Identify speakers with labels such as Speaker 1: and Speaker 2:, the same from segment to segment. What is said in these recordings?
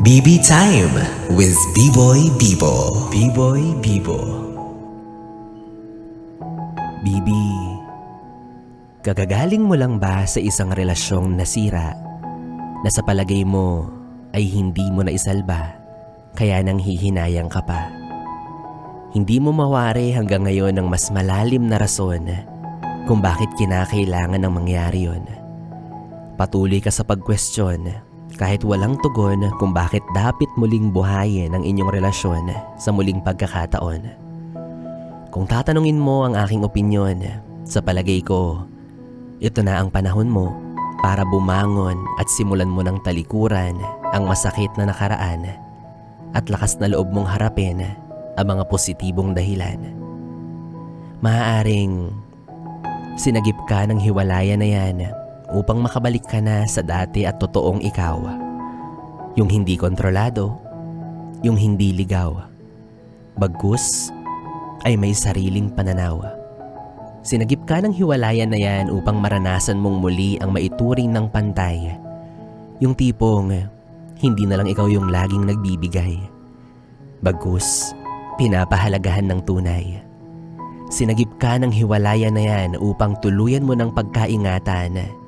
Speaker 1: BB Time with B-Boy Bibo. B-Boy Bibo. BB, kagagaling mo lang ba sa isang relasyong nasira na sa palagay mo ay hindi mo na isalba kaya nang hihinayang ka pa? Hindi mo mawari hanggang ngayon ng mas malalim na rason kung bakit kinakailangan ng mangyari yon. Patuloy ka sa pag-question kahit walang tugon kung bakit dapat muling buhayin ang inyong relasyon sa muling pagkakataon. Kung tatanungin mo ang aking opinyon, sa palagay ko, ito na ang panahon mo para bumangon at simulan mo ng talikuran ang masakit na nakaraan at lakas na loob mong harapin ang mga positibong dahilan. Maaaring sinagip ka ng hiwalayan na yan upang makabalik ka na sa dati at totoong ikaw. Yung hindi kontrolado, yung hindi ligaw. Bagkus ay may sariling pananaw. Sinagip ka ng hiwalayan na yan upang maranasan mong muli ang maituring ng pantay. Yung tipong hindi na lang ikaw yung laging nagbibigay. Bagkus, pinapahalagahan ng tunay. Sinagip ka ng hiwalayan na yan upang tuluyan mo ng pagkaingatan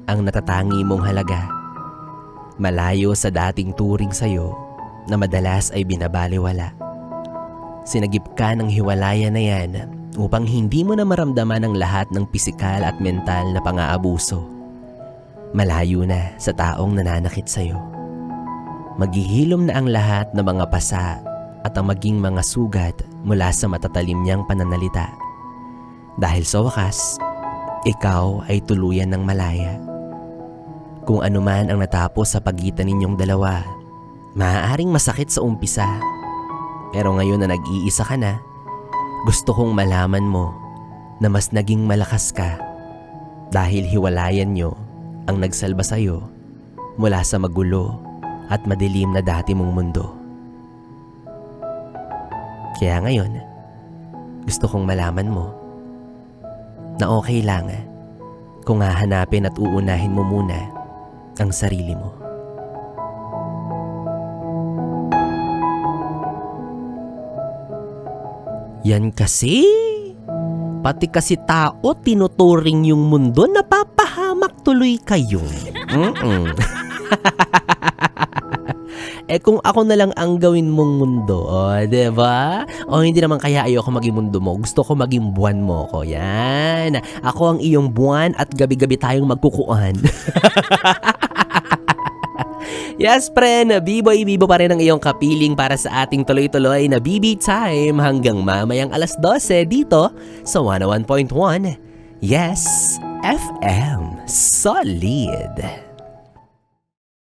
Speaker 1: ang natatangi mong halaga. Malayo sa dating turing sa'yo na madalas ay binabaliwala. Sinagip ka ng hiwalayan na yan upang hindi mo na maramdaman ang lahat ng pisikal at mental na pang-aabuso. Malayo na sa taong nananakit sa'yo. Maghihilom na ang lahat ng mga pasa at ang maging mga sugat mula sa matatalim niyang pananalita. Dahil sa wakas, ikaw ay tuluyan ng malaya. Kung anuman ang natapos sa pagitan ninyong dalawa, maaaring masakit sa umpisa. Pero ngayon na nag-iisa ka na, gusto kong malaman mo na mas naging malakas ka dahil hiwalayan nyo ang nagsalba sa'yo mula sa magulo at madilim na dati mong mundo. Kaya ngayon, gusto kong malaman mo na okay lang kung hahanapin at uunahin mo muna ang sarili mo. Yan kasi, pati kasi tao tinuturing yung mundo, napapahamak tuloy kayo. Kung ako na lang ang gawin mong mundo, diba? Hindi naman kaya ayoko maging mundo mo. Gusto ko maging buwan mo ko. Yan. Ako ang iyong buwan at gabi-gabi tayong magkukuan. Yes, friend. B-Boy Bibo pa rin ang iyong kapiling para sa ating tuloy-tuloy na BB Time hanggang mamayang alas 12 dito sa 101.1. Yes, FM. Solid.